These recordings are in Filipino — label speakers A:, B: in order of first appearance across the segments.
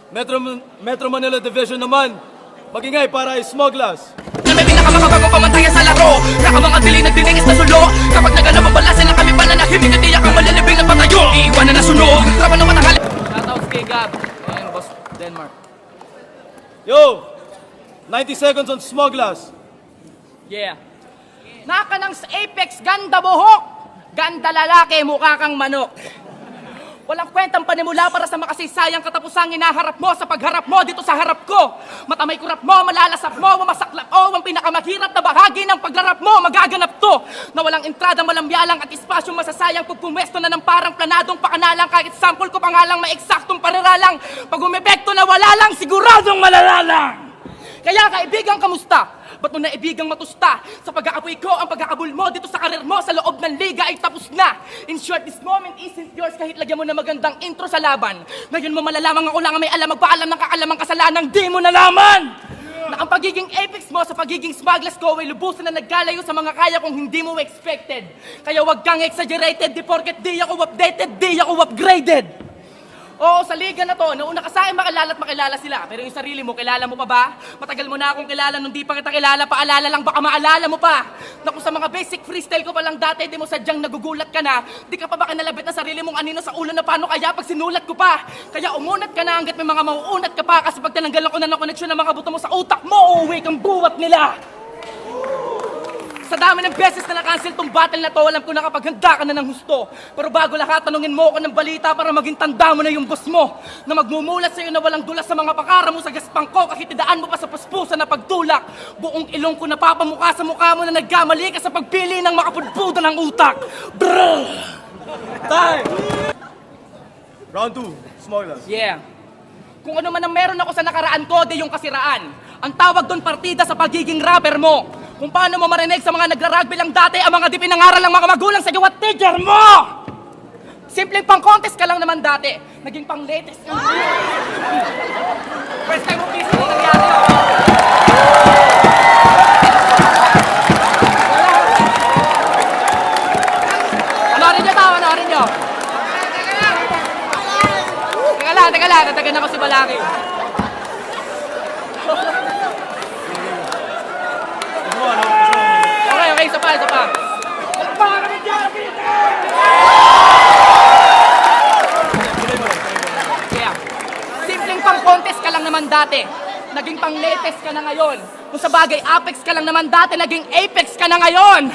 A: Metro Manila Division naman, magingay para Smoglas.
B: May pinakamakabago pamantayan sa laro. Nakamang dili nagdiningis na sulo. Kapag nagalababalasin na kami pananahimik at tiyak ang malalibing na patayo. Iiwanan na sunog. Trapan na matanghali.
C: Shoutouts kay Gab and Boss Denmark.
A: Yo! 90 seconds on Smoglas.
C: Yeah. Naka ng Apex, ganda buhok. Ganda lalaki, mukha kang manok. Walang kwentang panimula para sa makasisayang katapusang hinaharap mo sa pagharap mo dito sa harap ko. Matamay kurap mo, malalasap mo, mamasaklap o ang pinakamahirap na bahagi ng paglarap mo, magaganap to. Na walang entrada, malamyalang at espasyong masasayang pagpumesto na ng parang planadong pakanalang kahit sample ko pa nga lang may eksaktong pariralang. Pag umepekto na wala lang, siguradong malalalang. Kaya kaibigan, kamusta? Ba't mo naibigang matusta? Sa pag-aapoy ko, ang pag-aabol mo dito sa karir mo sa loob ng liga ay tapos na. In short, this moment isn't yours kahit lagyan mo na magandang intro sa laban. Ngayon mo malalaman ako lang ang may alam, magpaalam ng kaalamang kasalanang di mo nalaman. Na ang pagiging apex mo sa pagiging smugglers ko ay lubusan na naggalayo sa mga kaya kung hindi mo expected. Kaya wag kang exaggerated, di porket di ako updated, di ako upgraded. Oo, sa liga na to, nauna ka sa akin makilala at makilala sila. Pero yung sarili mo, kilala mo pa ba? Matagal mo na akong kilala, nung di pa kita kilala, paalala lang, baka maalala mo pa. Naku, sa mga basic freestyle ko pa lang dati, di mo sadyang nagugulat ka na. Di ka pa ba kinalabit na sarili mong anino sa ulo na paano kaya pag sinulat ko pa? Kaya umunat ka na hanggat may mga mauunat ka pa, kasi pag tinanggalan ko na ng koneksyon ng mga buto mo sa utak mo, uuwi kang buwat nila. Sa dami ng beses na na-cancel tong battle na to, alam ko na kapag handa ka na ng husto. Pero bago lahat, tanungin mo ako ng balita para maging tanda mo na yung boss mo. Na magmumulat sa'yo na walang dulas sa mga pakara mo sa gaspang ko, kahit idaan mo pa sa puspusan na pagtulak. Buong ilong ko napapamukha sa mukha mo na nagkamali ka sa pagpili ng makapudpuda ng utak. Brrrr!
A: Time! Round 2, Smoglas.
C: Yeah. Kung ano man ang meron ako sa nakaraan ko, di yung kasiraan. Ang tawag doon partida sa pagiging rapper mo. Kung paano mo marinig sa mga nagra-rugby lang dati ang mga di pinangaral ng mga magulang sa gawat teacher mo! Simpleng pang-contest ka lang naman dati. Naging pang-latest ka. First time mo piso na nangyari. Panorin nyo tao, panorin nyo. Teka lang, tatagan ako si Balaki. Okay, isa pa. Yeah. Simpleng pang-contest ka lang naman dati. Naging pang-latest ka na ngayon. Kung sa bagay, apex ka lang naman dati, naging apex ka na ngayon.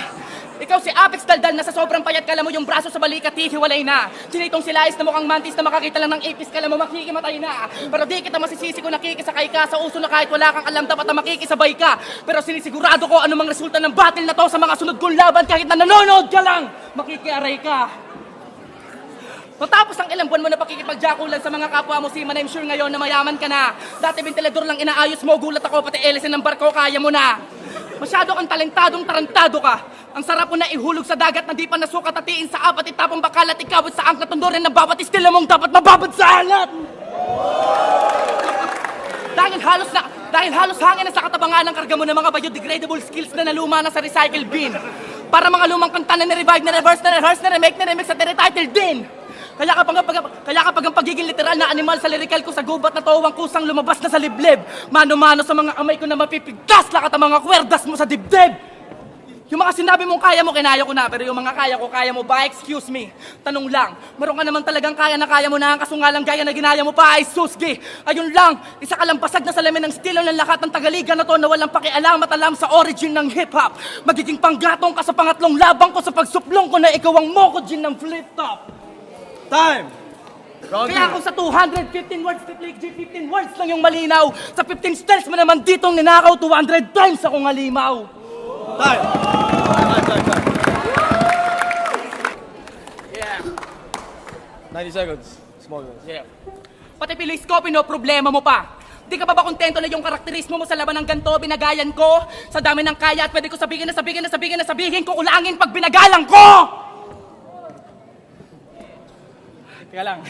C: Ikaw si Apex daldal na sa sobrang payat ka mo yung braso sa balikat hihiwalay na. Sinitong silayas na mukhang mantis na makakita lang ng apis ka mo makikimatay na. Pero di kita masisisi kung nakikisakay ka sa uso na kahit wala kang alam dapat na makikisabay ka. Pero sinisigurado ko anumang resulta ng battle na to sa mga sunod kong laban kahit na nanonood ka lang, makikiaray ka. Matapos ang ilang buwan mo na pakikipagjakulan sa mga kapwa mo, Seaman, I'm sure ngayon na mayaman ka na. Dati ventilador lang inaayos mo, gulat ako, pati elisin ng barko, kaya mo na. Masyado kang talentadong tarantado ka. Ang sarap mo na ihulog sa dagat na di pa nasukat atiin sa apat, itapong bakal at ikabot sa angklat tundorin ng bawat istila mong dapat mababad sa alat. Dahil halos hangin na sa katabangan ng karga mo ng mga biodegradable skills na naluma na sa recycle bin. Para mga lumang kanta na ni-revive, na-reverse, na-rehearse, na-remake, na-remix at na-retitle din. Kaya kapag ang pagiging literal na animal sa lirikal ko sa gubat na towang kusang lumabas na sa liblib, mano-mano sa mga kamay ko na mapipigtas lakat ang mga kwerdas mo sa dibdib. Yung mga sinabi mong kaya mo, kinaya ko na, pero yung mga kaya mo ba? Excuse me. Tanong lang, meron ka naman talagang kaya na kaya mo na, kaso nga lang gaya na ginaya mo pa ay susgi. Ayun lang, isa ka lang basag na salamin ng estilo ng lahat ng tagaligan na to na walang pakialam at alam sa origin ng hip-hop. Magiging panggatong ka sa pangatlong labang ko sa pagsuplong ko na ikaw ang mokojin ng flip-top.
A: Time! Round
C: Kaya
A: 2.
C: kung sa 215 words, Triple G, 15 words lang yung malinaw. Sa 15 styles mo naman ditong ninakaw, 200 times akong halimaw.
A: Time!
C: Yeah.
A: 90 seconds, Smoglas.
C: Yeah. Pati pilis ko, problema mo pa. Di ka ba kontento na yung karakterismo mo sa laban ng ganto, binagayan ko? Sa dami ng kaya at pwede ko sabihin, kukulangin pag binagalang ko! Teka lang.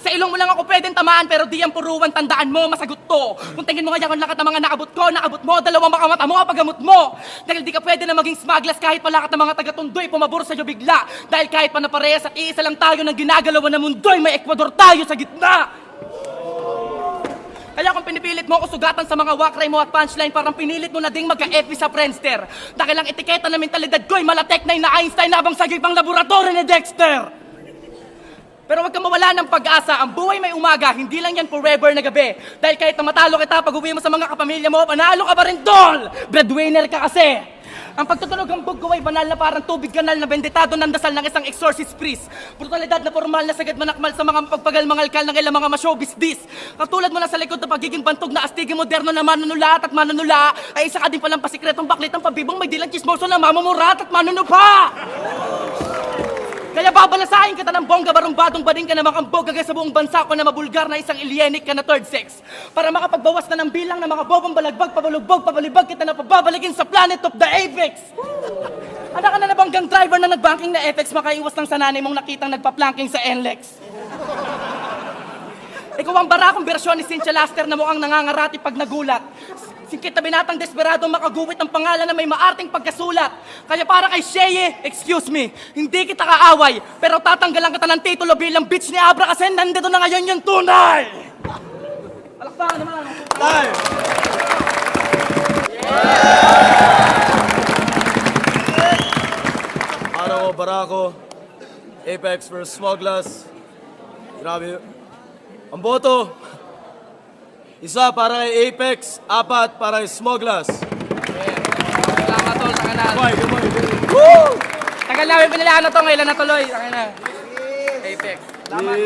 C: Sa ilong mo lang ako pwedeng tamaan, pero di yan puruan, tandaan mo, masagot to. Kung tingin mo nga yung lakat ng mga naabot mo, dalawang makamata mo, pagamot mo. Dahil di ka pwede na maging smugglers kahit palakat ng mga taga-tundoy, pumabor sa'yo bigla. Dahil kahit pa na parehas at iisa lang tayo ng ginagalawan na mundo'y may Ecuador tayo sa gitna. pinilit mo ako sugatan sa mga wakray mo at punchline, parang pinilit mo na ding magka-FB sa Friendster. Dahil ang etiketa na mentalidad ko'y malatek na Einstein habang sagip ang laboratory ni Dexter. Pero wag kang mawala ng pag-asa, ang buhay may umaga, hindi lang yan forever na gabi. Dahil kahit na matalo kita, pag uwi mo sa mga kapamilya mo, panalo ka pa rin tol! Breadwinner ka kasi! Ang pagtutunog ng buggo ay banal na parang tubig kanal na bendetado ng dasal ng isang exorcist priest. Brutalidad na formal na sagad manakmal sa mga pagpagal-mangalkal ng ilang mga ma-showbiz dis. Katulad mo na sa likod na pagiging bantog na astiging moderno na manunulat at manunula, ay isa ka din palang pasikretong baklit ng pabibong may dilang chismoso na mamumurat at manunupa! Kaya babalasahin kita ng bongga barumbadong bading ka na makambog kagaya sa buong bansa ko na mabulgar na isang alienik ka na third sex. Para makapagbawas na ng bilang ng mga bobong balagbag, pabalugbog, pabalibag kita na pababaligin sa planet of the Apex. Ada ka na nabanggang driver na nagbanking na FX makaiwas lang sa nanay mong nakitang nagpa-planking sa NLEX. Ikaw ang barakong bersyon ni Cynthia Laster na mukhang nangangarati pag nagulat. Singkit na binatang desperadong makaguwit ng pangalan na may maarting pagkasulat. Kaya para kay Sheye, excuse me, hindi kita kaaway, pero tatanggalan kita ng titulo bilang bitch ni Abra kasi nandito na ngayon yung tunay! Palakpakan naman!
A: Time! Ano ko, Barako, Apex vs. Smoglas. Grabe. Ang boto, isa para kay Apex, 4 para kay Smoglas.
C: Salamat tol, taka na.
A: Goodbye.
C: Tagal namin pinilaan na to, ngayon na tuloy. Taka na. Apex. Salamat.